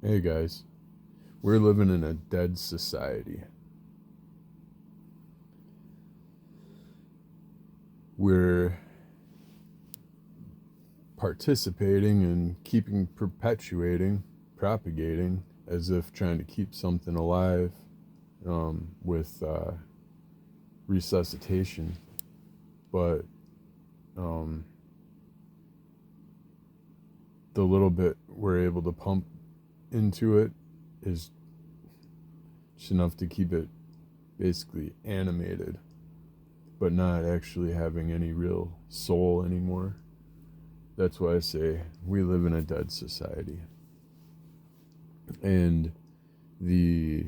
Hey guys, we're living in a dead society. We're participating and keeping perpetuating, propagating as if trying to keep something alive with resuscitation. But um, the little bit we're able to pump into it is just enough to keep it basically animated, but not actually having any real soul anymore. That's why I say we live in a dead society. And the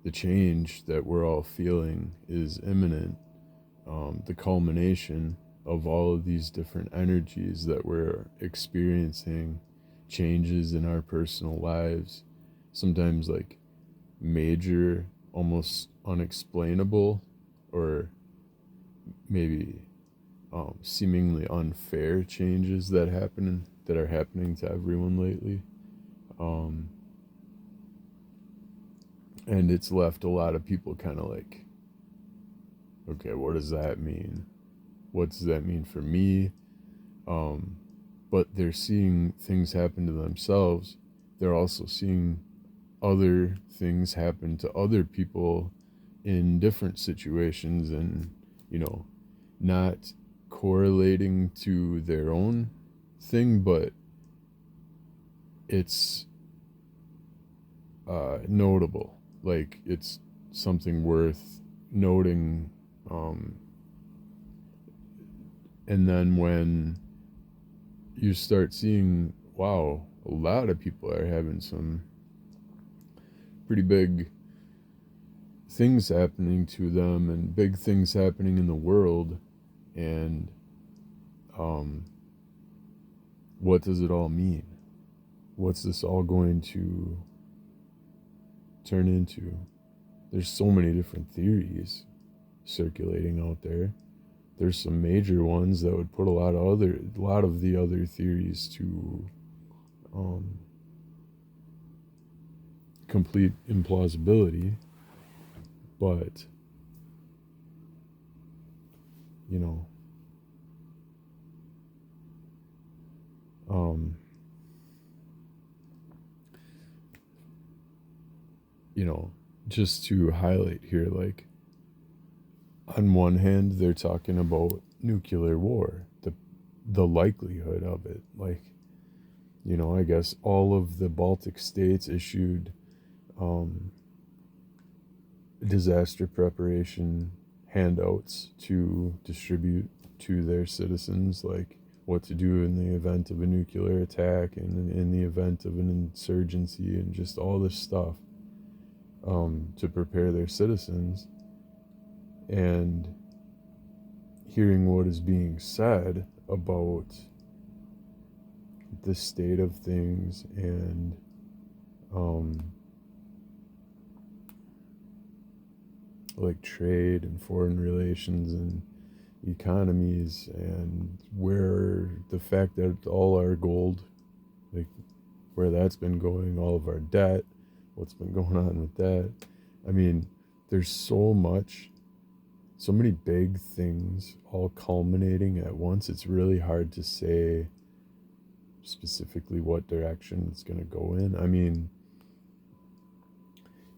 the change that we're all feeling is imminent. The culmination of all of these different energies that we're experiencing, changes in our personal lives, sometimes like major, almost unexplainable, or maybe seemingly unfair changes that are happening to everyone lately. Um, and it's left a lot of people kind of like, okay, what does that mean? What does that mean for me? Um, but they're seeing things happen to themselves. They're also seeing other things happen to other people in different situations, and not correlating to their own thing, but it's notable. Like it's something worth noting. Um, and then when you start seeing, wow, a lot of people are having some pretty big things happening to them and big things happening in the world. And um, what does it all mean? What's this all going to turn into? There's so many different theories circulating out there. There's some major ones that would put a lot of the other theories to um, complete implausibility. But you know, um, you know, just to highlight here, like on one hand, they're talking about nuclear war, the likelihood of it. Like, I guess all of the Baltic states issued um, disaster preparation handouts to distribute to their citizens, like what to do in the event of a nuclear attack and in the event of an insurgency and just all this stuff to prepare their citizens. And hearing what is being said about the state of things and um, like trade and foreign relations and economies, and where the fact that all our gold, like where that's been going, all of our debt, what's been going on with that. I mean, there's so many big things all culminating at once. It's really hard to say specifically what direction it's going to go in. I mean,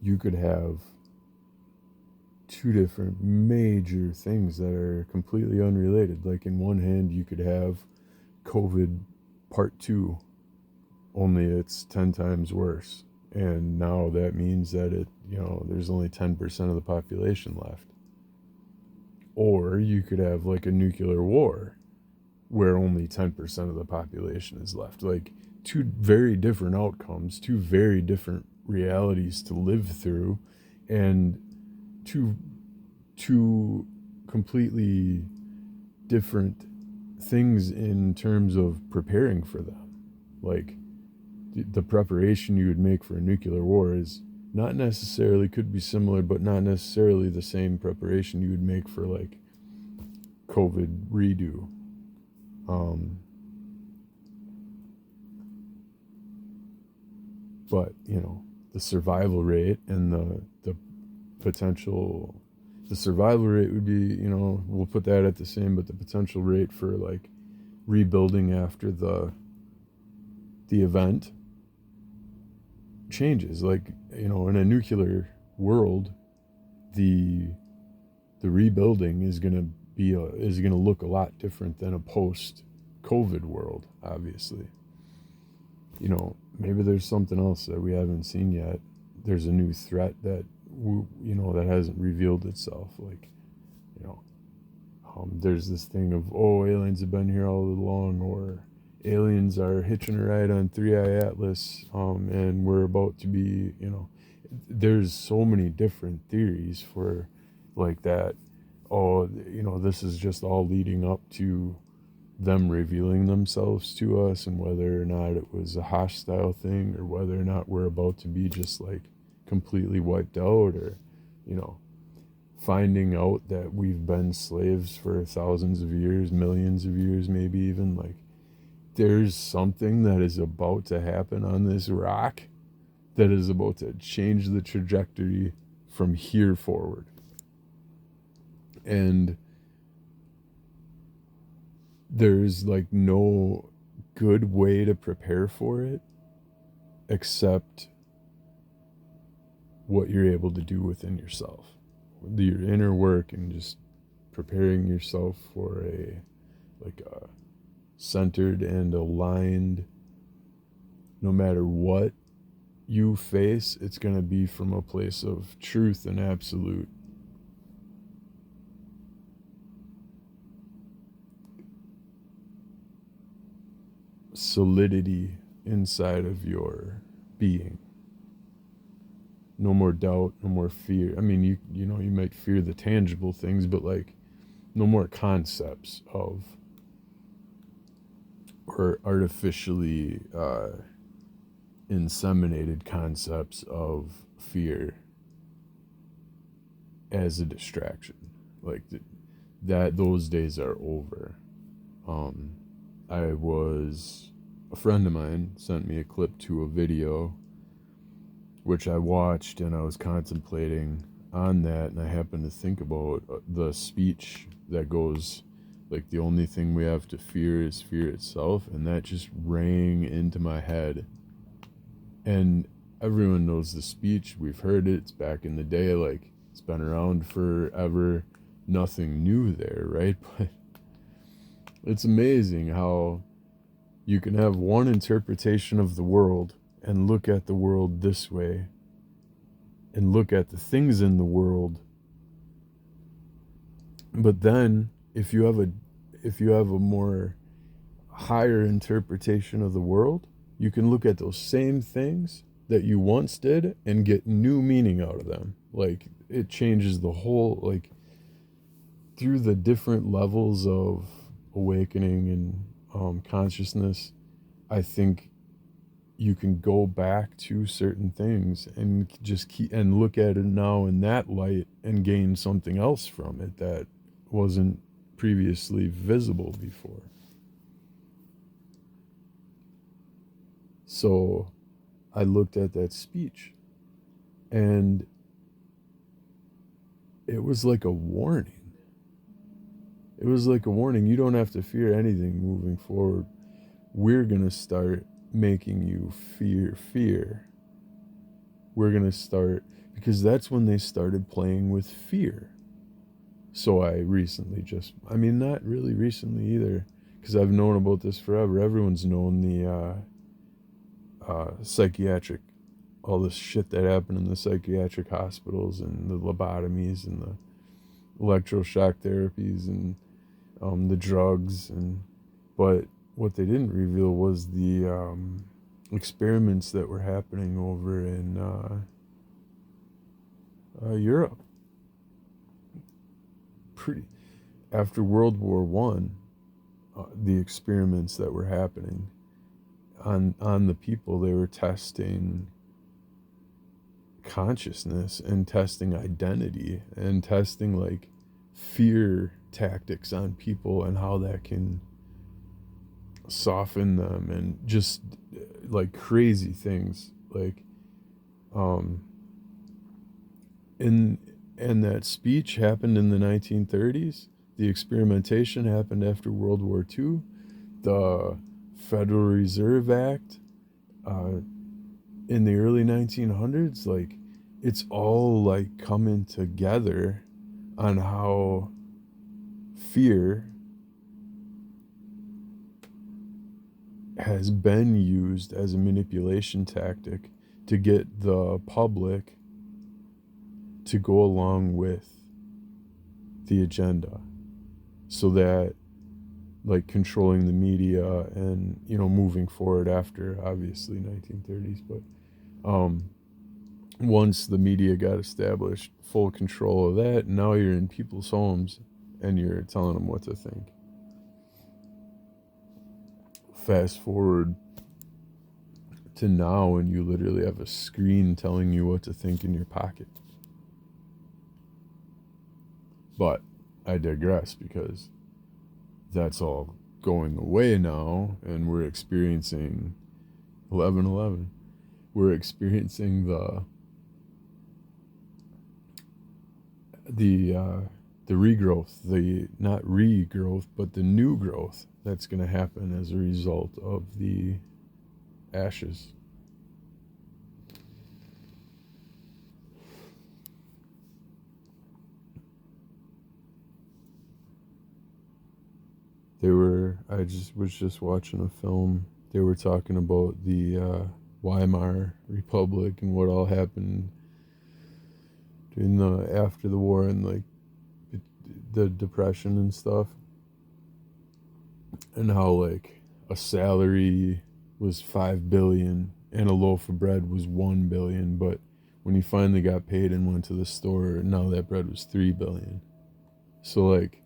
you could have two different major things that are completely unrelated. Like, in one hand, you could have COVID part two, only it's 10 times worse. And now that means that there's only 10% of the population left. Or you could have like a nuclear war where only 10% of the population is left. Like, two very different outcomes, two very different realities to live through, and two completely different things in terms of preparing for them. Like, the preparation you would make for a nuclear war is not necessarily, could be similar, but not necessarily the same preparation you would make for like COVID redo. Um, But, the survival rate and the potential, the survival rate would be, we'll put that at the same, but the potential rate for like rebuilding after the event changes. Like, in a nuclear world, the rebuilding is going to look a lot different than a post COVID world, obviously. Maybe there's something else that we haven't seen yet. There's a new threat that that hasn't revealed itself. Like, there's this thing of, aliens have been here all along, or aliens are hitching a ride on 3i Atlas, and we're about to be, there's so many different theories for like that. This is just all leading up to them revealing themselves to us, and whether or not it was a hostile thing, or whether or not we're about to be just like completely wiped out, or finding out that we've been slaves for thousands of years, millions of years, maybe even. Like, there's something that is about to happen on this rock that is about to change the trajectory from here forward. And there's like no good way to prepare for it except what you're able to do within yourself, your inner work, and just preparing yourself for a centered and aligned, no matter what you face, it's going to be from a place of truth and absolute solidity inside of your being. No more doubt, no more fear. I mean, you might fear the tangible things, but like, no more concepts of, or artificially inseminated concepts of fear as a distraction. Like, those days are over. A friend of mine sent me a clip to a video, which I watched, and I was contemplating on that, and I happened to think about the speech that goes, like, the only thing we have to fear is fear itself, and that just rang into my head. And everyone knows the speech, we've heard it, it's back in the day, like, it's been around forever, nothing new there, right? But it's amazing how you can have one interpretation of the world and look at the world this way, and look at the things in the world. But then if you have a more higher interpretation of the world, you can look at those same things that you once did and get new meaning out of them. Like, it changes the whole, like, through the different levels of awakening and consciousness. I think you can go back to certain things and just keep and look at it now in that light and gain something else from it that wasn't previously visible before. So I looked at that speech, and it was like a warning. It was like a warning. You don't have to fear anything moving forward. We're going to start making you fear. We're going to start, because that's when they started playing with fear. So I recently not really recently either, because I've known about this forever. Everyone's known the psychiatric, all this shit that happened in the psychiatric hospitals, and the lobotomies and the electroshock therapies and the drugs, but what they didn't reveal was the experiments that were happening over in Europe. After World War One, the experiments that were happening on the people, they were testing consciousness and testing identity and testing like fear tactics on people, and how that can soften them, and just like crazy things. Like, Um, in and that speech happened in the 1930s. The experimentation happened after World War II. The Federal Reserve Act uh, in the early 1900s, like it's all like coming together on how fear has been used as a manipulation tactic to get the public to go along with the agenda, so that like controlling the media and moving forward after obviously 1930s, but once the media got established, full control of that, now you're in people's homes and you're telling them what to think. Fast forward to now and you literally have a screen telling you what to think in your pocket. But I digress, because that's all going away now, and we're experiencing 11/11. We're experiencing the regrowth, the not regrowth, but the new growth that's going to happen as a result of the ashes. I was just watching a film. They were talking about the Weimar Republic and what all happened during after the war, and like the depression and stuff, and how like a salary was 5 billion and a loaf of bread was 1 billion, but when you finally got paid and went to the store, now that bread was 3 billion. So like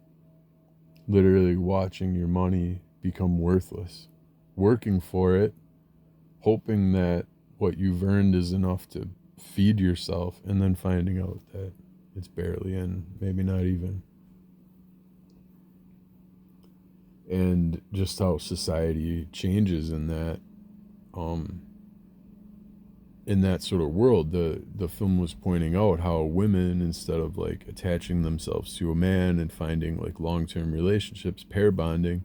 literally watching your money become worthless, working for it, hoping that what you've earned is enough to feed yourself, and then finding out that it's barely, and maybe not even. And just how society changes um in that sort of world. The film was pointing out how women, instead of like attaching themselves to a man and finding like long-term relationships, pair bonding,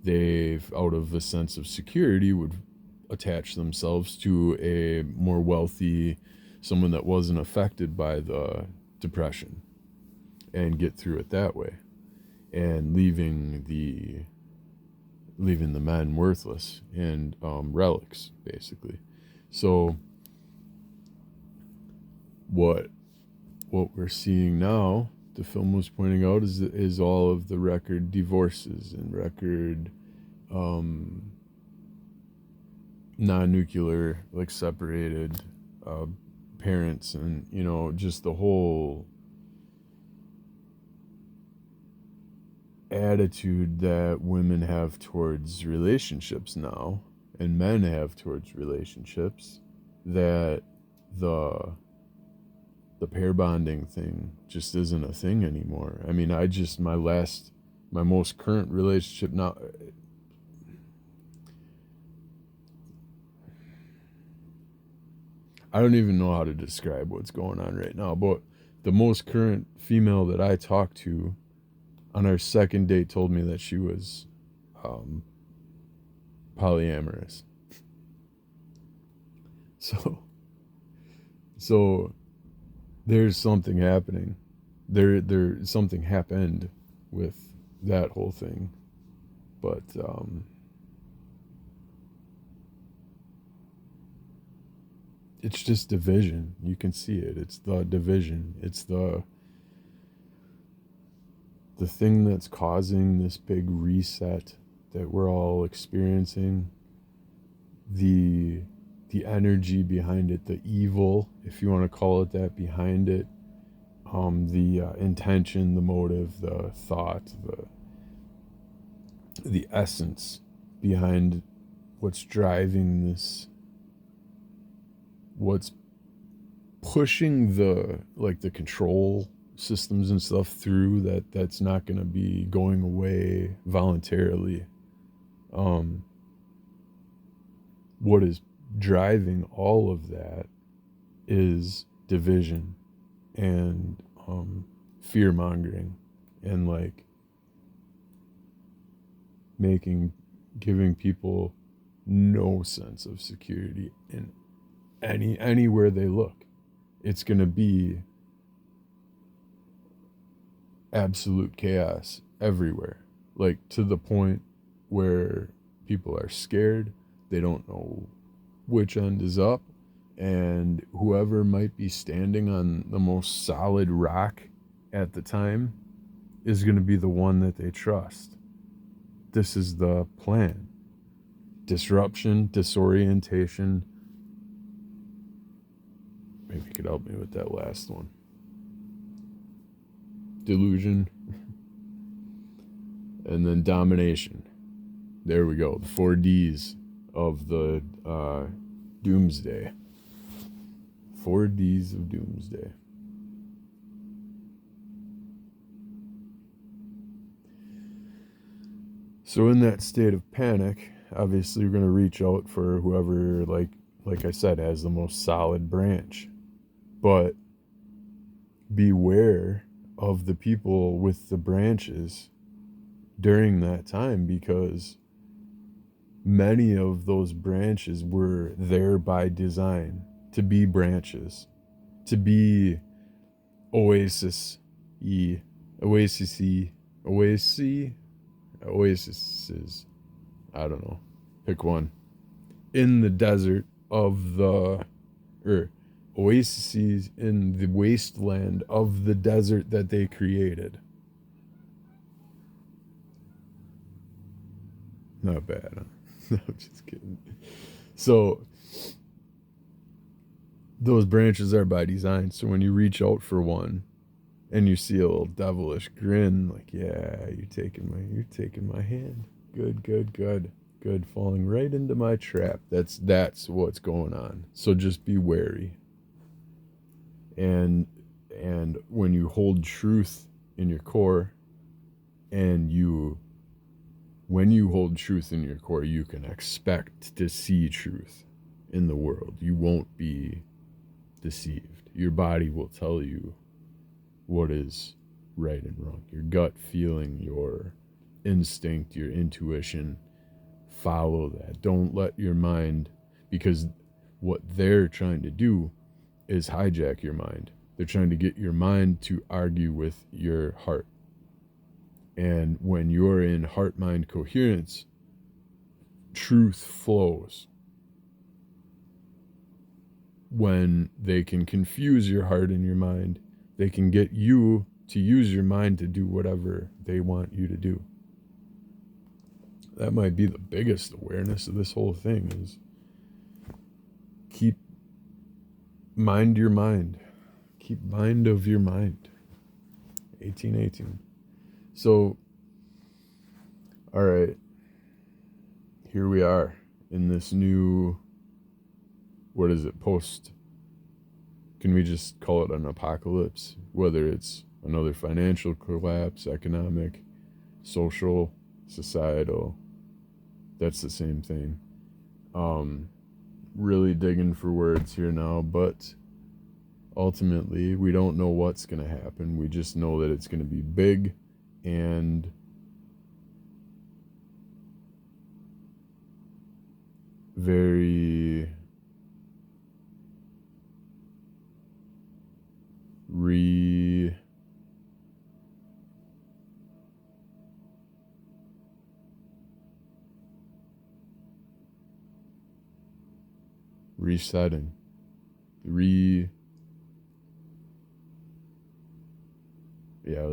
they've, out of a sense of security, would attach themselves to a more wealthy, someone that wasn't affected by the depression, and get through it that way, and leaving the men worthless and relics, basically. So what we're seeing now, the film was pointing out, is all of the record divorces and record non-nuclear, like separated uh, parents, and just the whole attitude that women have towards relationships now, and men have towards relationships, that the pair bonding thing just isn't a thing anymore. I mean, my most current relationship now, I don't even know how to describe what's going on right now, but the most current female that I talked to on our second date told me that she was um, polyamorous. So, so there's something happening. There something happened with that whole thing, but it's just division. You can see it. It's the division. It's the thing that's causing this big reset that we're all experiencing. The energy behind it, the evil, if you want to call it that, behind it, the intention, the motive, the thought, the essence behind what's driving this, what's pushing the control systems and stuff through, that's not going to be going away voluntarily. What is driving all of that is division and fear mongering and like giving people no sense of security in anywhere they look. It's going to be absolute chaos everywhere, like to the point where people are scared. They don't know which end is up, and whoever might be standing on the most solid rock at the time is going to be the one that they trust. This is the plan. Disruption, disorientation. Maybe you could help me with that last one. Delusion. And then domination. There we go. The 4Ds of the doomsday. 4Ds of doomsday. So in that state of panic, obviously we're going to reach out for whoever, like I said, has the most solid branch. But beware of the people with the branches during that time, because many of those branches were there by design to be branches, to be oases, I don't know, pick one, in the desert of the, or oases in the wasteland of the desert that they created. Not bad, huh? No, I'm just kidding. So those branches are by design. So when you reach out for one and you see a little devilish grin, like, yeah, you're taking my hand. Good, falling right into my trap. That's what's going on. So just be wary. And when you hold truth in your core, when you hold truth in your core, you can expect to see truth in the world. You won't be deceived. Your body will tell you what is right and wrong. Your gut feeling, your instinct, your intuition, follow that. Don't let your mind, because what they're trying to do is hijack your mind. They're trying to get your mind to argue with your heart. And when you're in heart-mind coherence, truth flows. When they can confuse your heart and your mind, they can get you to use your mind to do whatever they want you to do. That might be the biggest awareness of this whole thing, is mind your mind. Keep mind of your mind. 1818. So, all right, here we are in this new, what is it, can we just call it an apocalypse? Whether it's another financial collapse, economic, social, societal, that's the same thing. Really digging for words here now, but ultimately we don't know what's going to happen. We just know that it's going to be big and very resetting. Yeah,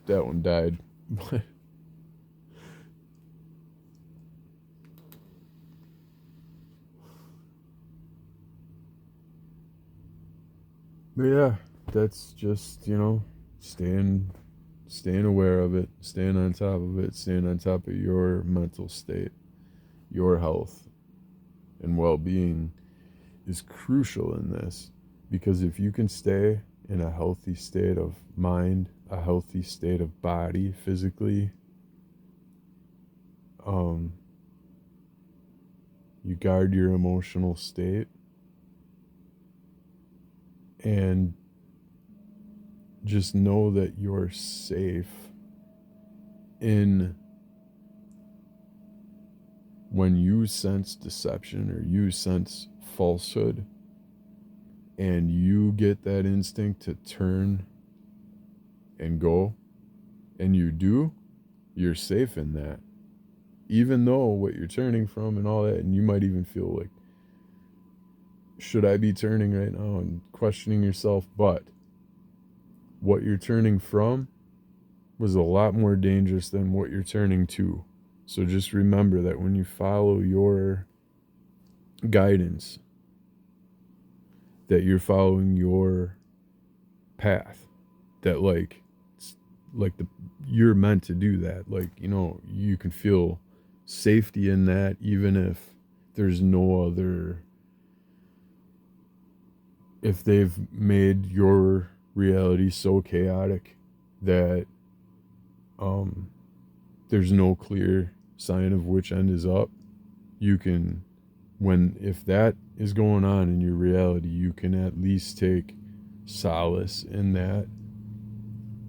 that one died. But yeah, that's just, staying aware of it, staying on top of it, staying on top of your mental state, your health and well-being is crucial in this, because if you can stay in a healthy state of mind, a healthy state of body physically, you guard your emotional state, And just know that you're safe in when you sense deception or you sense falsehood and you get that instinct to turn and go, and you do, you're safe in that. Even though what you're turning from and all that, and you might even feel like, should I be turning right now, and questioning yourself, but what you're turning from was a lot more dangerous than what you're turning to. So just remember that when you follow your guidance, that you're following your path, that like the you're meant to do that. Like, you can feel safety in that, even if there's no other, if they've made your reality so chaotic that there's no clear sign of which end is up. You can, if that is going on in your reality, you can at least take solace in that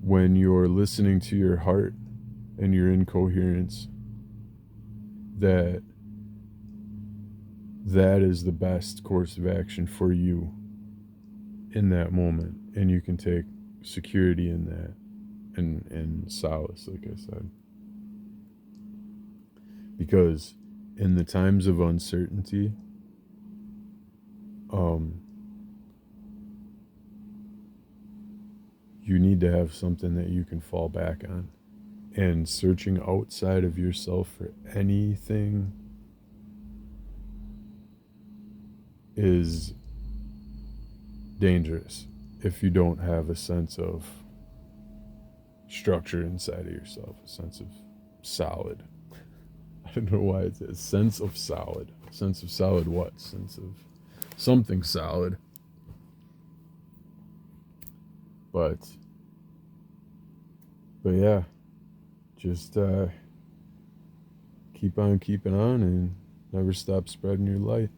when you're listening to your heart and you're in coherence, that is the best course of action for you in that moment, and you can take security in that, and solace, like I said, because in the times of uncertainty, you need to have something that you can fall back on. And searching outside of yourself for anything is dangerous if you don't have a sense of structure inside of yourself, a sense of solid. I don't know why it's a sense of solid. Sense of solid what? Sense of something solid. But yeah, just keep on keeping on and never stop spreading your light.